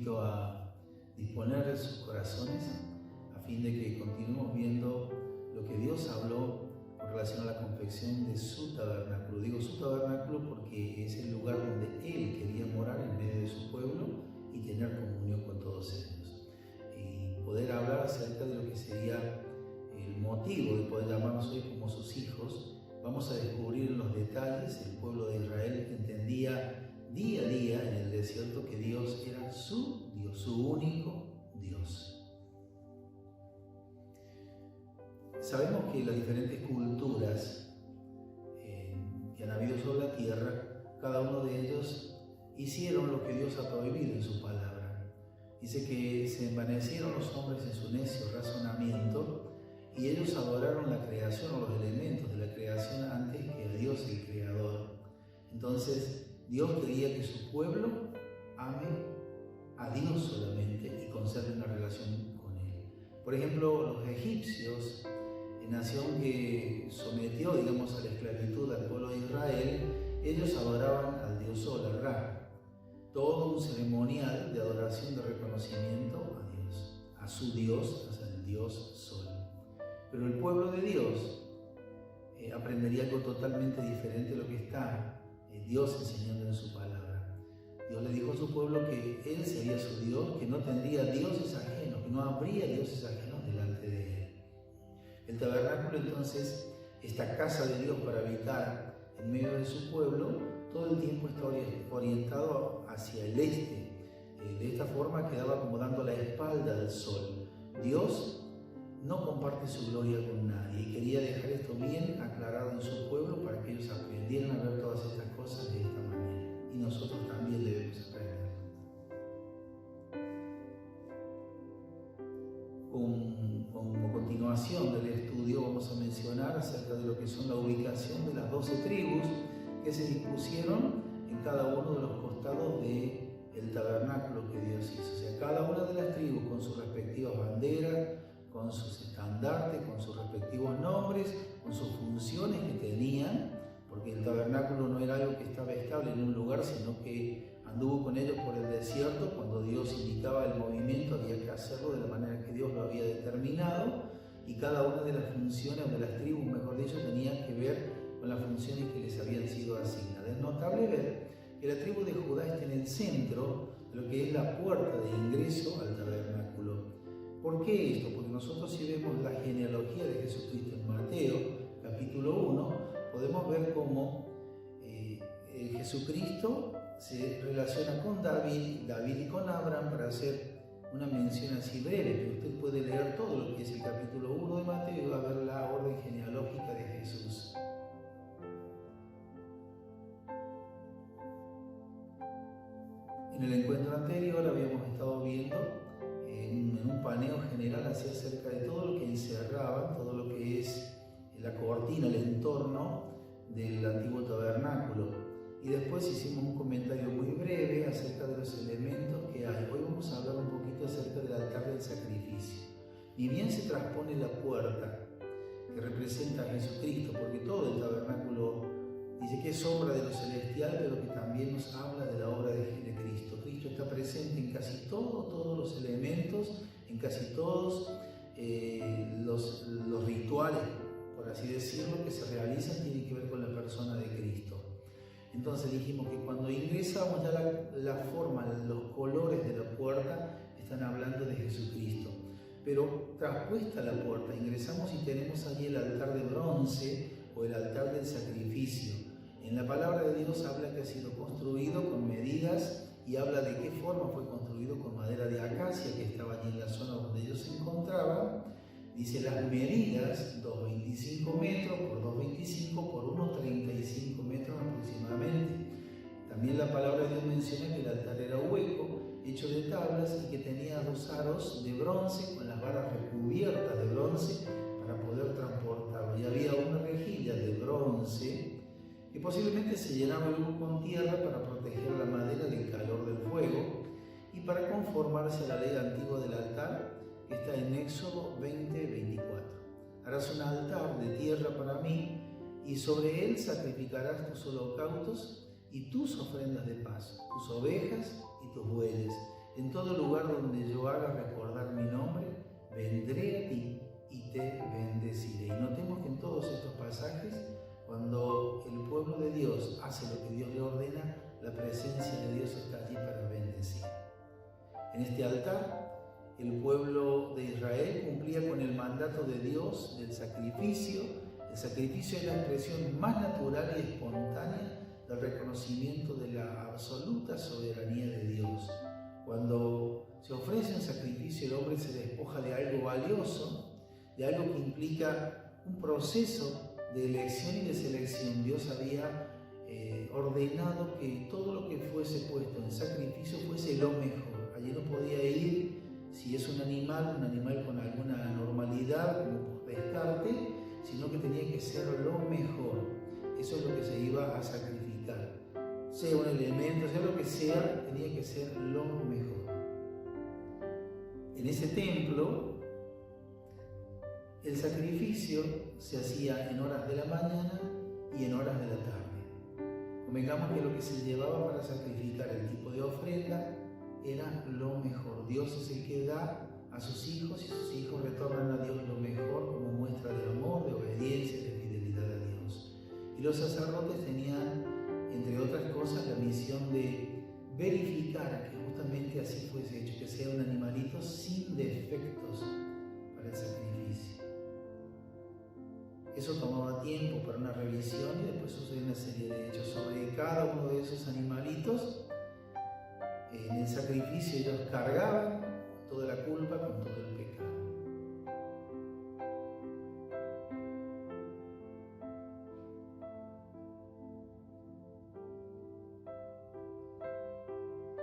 invito a disponer sus corazones a fin de que continuemos viendo lo que Dios habló con relación a la confección de su tabernáculo. Digo su tabernáculo porque es el lugar donde Él quería morar en medio de su pueblo y tener comunión con todos ellos. Y poder hablar acerca de lo que sería el motivo de poder llamarnos hoy como sus hijos. Vamos a descubrir los detalles. El pueblo de Israel entendía día a día en el desierto que Dios era su Dios, su único Dios. Sabemos que las diferentes culturas que han habido sobre la tierra, cada uno de ellos hicieron lo que Dios ha prohibido en su palabra. Dice que se envanecieron los hombres en su necio razonamiento y ellos adoraron la creación o los elementos de la creación antes que a Dios el Creador. Entonces, Dios quería que su pueblo ame a Dios solamente y conserve una relación con Él. Por ejemplo, los egipcios, nación que sometió, digamos, a la esclavitud al pueblo de Israel, ellos adoraban al dios Sol, al Ra. Todo un ceremonial de adoración, de reconocimiento a Dios, a su Dios, o sea, el Dios Sol. Pero el pueblo de Dios aprendería algo totalmente diferente de lo que está Dios enseñando en su palabra. Dios le dijo a su pueblo que Él sería su Dios, que no tendría dioses ajenos, que no habría dioses ajenos delante de Él. El tabernáculo, entonces, esta casa de Dios para habitar en medio de su pueblo, todo el tiempo está orientado hacia el este. De esta forma quedaba como dando la espalda del sol. Dios no comparte su gloria con nadie y quería dejar esto bien aclarado en su pueblo para que ellos aprendieran a ver todas estas cosas de esta manera. Y nosotros también debemos aprender. Como continuación del estudio vamos a mencionar acerca de lo que son la ubicación de las 12 tribus que se dispusieron en cada uno de los costados del tabernáculo que Dios hizo. O sea, cada una de las tribus con sus respectivas banderas, con sus estandartes, con sus respectivos nombres, con sus funciones que tenían, porque el tabernáculo no era algo que estaba estable en un lugar, sino que anduvo con ellos por el desierto. Cuando Dios indicaba el movimiento había que hacerlo de la manera que Dios lo había determinado, y cada una de las funciones, o de las tribus, mejor dicho, tenía que ver con las funciones que les habían sido asignadas. Es notable ver que la tribu de Judá está en el centro de lo que es la puerta de ingreso al tabernáculo. ¿Por qué esto? Porque nosotros, si vemos la genealogía de Jesucristo en Mateo, capítulo 1, podemos ver cómo Jesucristo se relaciona con David y con Abraham, para hacer una mención así breve, pero usted puede leer todo lo que es el capítulo 1 de Mateo y va a ver la orden genealógica de Jesús. En el encuentro anterior habíamos estado viendo en un paneo general acerca de todo lo que encerraba, todo lo que es la cortina, el entorno del antiguo tabernáculo. Y después hicimos un comentario muy breve acerca de los elementos que hay. Hoy vamos a hablar un poquito acerca del altar del sacrificio. Ni bien se transpone la puerta que representa a Jesucristo, porque todo el tabernáculo dice que es sombra de lo celestial, pero que también nos habla de la obra de Cristo. Cristo está presente en casi todos los elementos, en casi todos los rituales, por así decirlo, que se realizan, tienen que ver con la persona de Cristo. Entonces dijimos que cuando ingresamos ya la forma, los colores de la puerta están hablando de Jesucristo. Pero traspuesta la puerta, ingresamos y tenemos allí el altar de bronce o el altar del sacrificio. En la palabra de Dios habla que ha sido construido con medidas y habla de qué forma fue construido, con madera de acacia que estaba allí en la zona donde ellos se encontraban. Dice las medidas, 2,25 metros por 2,25 por 1,35 metros aproximadamente. También la palabra de Dios menciona que el altar era hueco, hecho de tablas, y que tenía 2 aros de bronce con las varas recubiertas de bronce para poder transportarlo. Y había una rejilla de bronce que posiblemente se llenaba luego con tierra para proteger la madera del calor del fuego y para conformarse a la ley antigua del altar, que está en Éxodo 20:24. Harás un altar de tierra para mí, y sobre él sacrificarás tus holocaustos y tus ofrendas de paz, tus ovejas y tus bueyes. En todo lugar donde yo haga recordar mi nombre, vendré a ti y te bendeciré. Y notemos que en todos estos pasajes, cuando el pueblo de Dios hace lo que Dios le ordena, la presencia de Dios está allí para bendecir. En este altar, el pueblo de Israel cumplía con el mandato de Dios del sacrificio. El sacrificio es la expresión más natural y espontánea del reconocimiento de la absoluta soberanía de Dios. Cuando se ofrece un sacrificio, el hombre se despoja de algo valioso, de algo que implica un proceso de elección y de selección. Dios había ordenado que todo lo que fuese puesto en sacrificio fuese lo mejor. Allí no podía ir, si es un animal con alguna normalidad, como por descarte, sino que tenía que ser lo mejor. Eso es lo que se iba a sacrificar. Sea un elemento, sea lo que sea, tenía que ser lo mejor. En ese templo, el sacrificio se hacía en horas de la mañana y en horas de la tarde. Convengamos que lo que se llevaba para sacrificar el tipo de ofrenda era lo mejor. Dios es el que da a sus hijos y sus hijos retornan a Dios lo mejor como muestra de amor, de obediencia, de fidelidad a Dios. Y los sacerdotes tenían, entre otras cosas, la misión de verificar que justamente así fuese hecho, que sea un animalito sin defectos para el sacrificio. Eso tomaba tiempo para una revisión y después sucede una serie de hechos. Sobre cada uno de esos animalitos, en el sacrificio ellos cargaban toda la culpa con todo el pecado.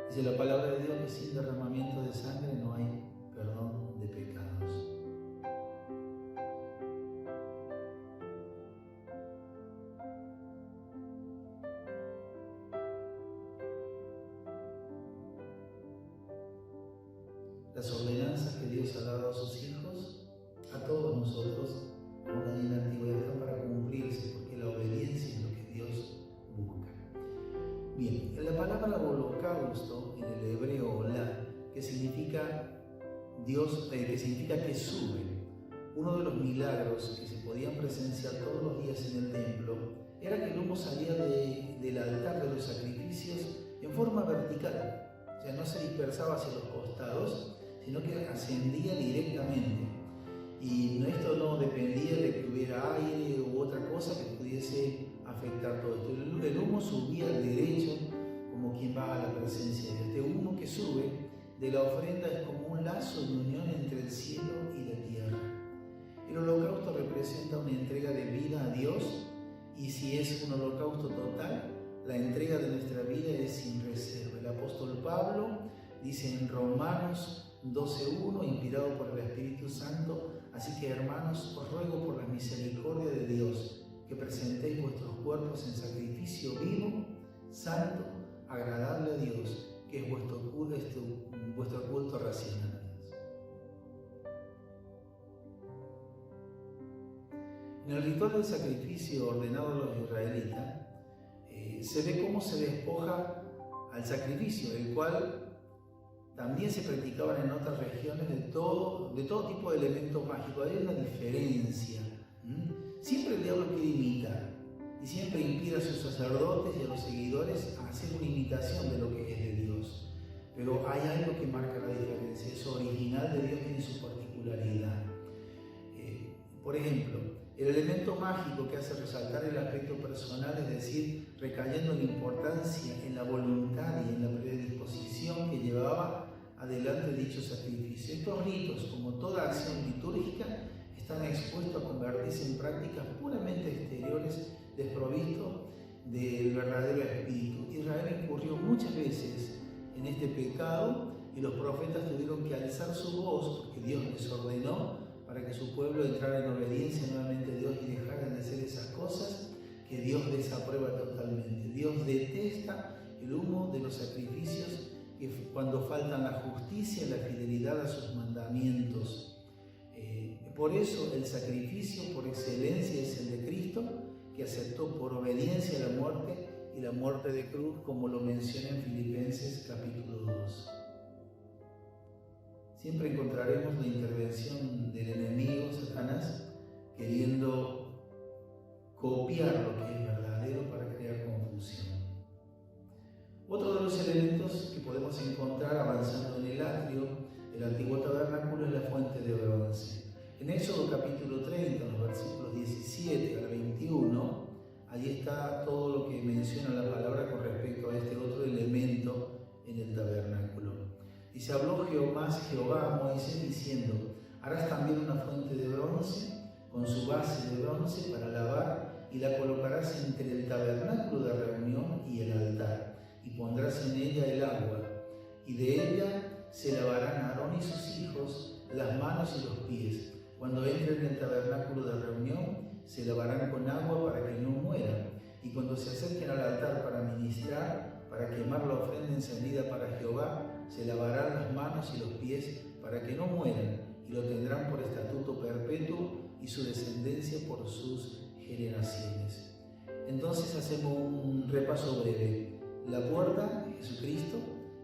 Dice la palabra de Dios que sin derramamiento de sangre no hay perdón de pecados. Las ordenanzas que Dios ha dado a sus hijos, a todos nosotros, como en la antigüedad, están para cumplirse, porque la obediencia es lo que Dios busca. Bien, la palabra holocausto en el hebreo olá, que significa Dios, que significa que sube. Uno de los milagros que se podían presenciar todos los días en el templo era que el humo salía del altar de los sacrificios en forma vertical. O sea, no se dispersaba hacia los costados, sino que ascendía directamente. Y esto no dependía de que hubiera aire u otra cosa que pudiese afectar todo esto. El humo subía al derecho como quien va a la presencia de Dios. Este humo que sube de la ofrenda es como un lazo de unión entre el cielo y la tierra. El holocausto representa una entrega de vida a Dios, y si es un holocausto total, la entrega de nuestra vida es sin reserva. El apóstol Pablo dice en Romanos 12:1, inspirado por el Espíritu Santo: así que, hermanos, os ruego por la misericordia de Dios que presentéis vuestros cuerpos en sacrificio vivo, santo, agradable a Dios, que es vuestro culto racional. En el ritual del sacrificio ordenado a los israelitas, se ve cómo se despoja al sacrificio, el cual también se practicaban en otras regiones de todo tipo de elementos mágicos. Hay una diferencia. Siempre el diablo quiere imitar y siempre impide a sus sacerdotes y a los seguidores a hacer una imitación de lo que es de Dios. Pero hay algo que marca la diferencia. Es original de Dios, tiene su particularidad. Por ejemplo, el elemento mágico que hace resaltar el aspecto personal, es decir, recayendo la importancia en la voluntad y en la predisposición que llevaba adelante dicho sacrificio. Estos ritos, como toda acción litúrgica, están expuestos a convertirse en prácticas puramente exteriores, desprovistos del verdadero espíritu. Israel incurrió muchas veces en este pecado y los profetas tuvieron que alzar su voz porque Dios les ordenó para que su pueblo entrara en obediencia nuevamente a Dios y dejaran de hacer esas cosas que Dios desaprueba totalmente. Dios detesta el humo de los sacrificios cuando faltan la justicia y la fidelidad a sus mandamientos. Por eso el sacrificio por excelencia es el de Cristo, que aceptó por obediencia la muerte y la muerte de cruz, como lo menciona en Filipenses capítulo 2. siempre encontraremos la intervención del enemigo, Satanás, queriendo copiar lo que es verdadero para crear confusión. Otro de los elementos que podemos encontrar avanzando en el atrio del antiguo tabernáculo es la fuente de bronce. En Éxodo capítulo 30, los versículos 17 al 21, ahí está todo lo que menciona la palabra con respecto a este otro elemento en el tabernáculo. Dice: habló Jehová a Moisés diciendo: harás también una fuente de bronce con su base de bronce para lavar, y la colocarás entre el tabernáculo de reunión y el altar, y pondrás en ella el agua, y de ella se lavarán Aarón y sus hijos las manos y los pies. Cuando entren en el tabernáculo de reunión, se lavarán con agua para que no mueran, y cuando se acerquen al altar para ministrar, para quemar la ofrenda encendida para Jehová, se lavarán las manos y los pies para que no mueran, y lo tendrán por estatuto perpetuo y su descendencia por sus generaciones. Entonces hacemos un repaso breve. La puerta, Jesucristo;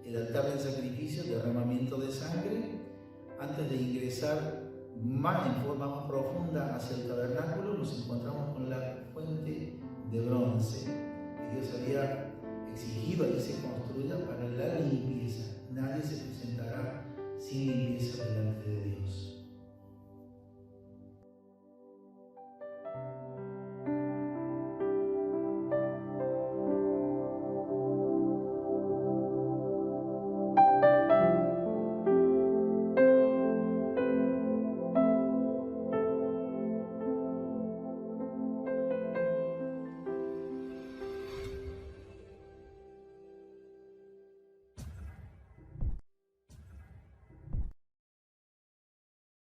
el altar del sacrificio, derramamiento de sangre. Antes de ingresar en forma más profunda hacia el tabernáculo, nos encontramos con la fuente de bronce que Dios había exigido que se construya para la limpieza. Nadie se presentará sin limpieza delante de Dios.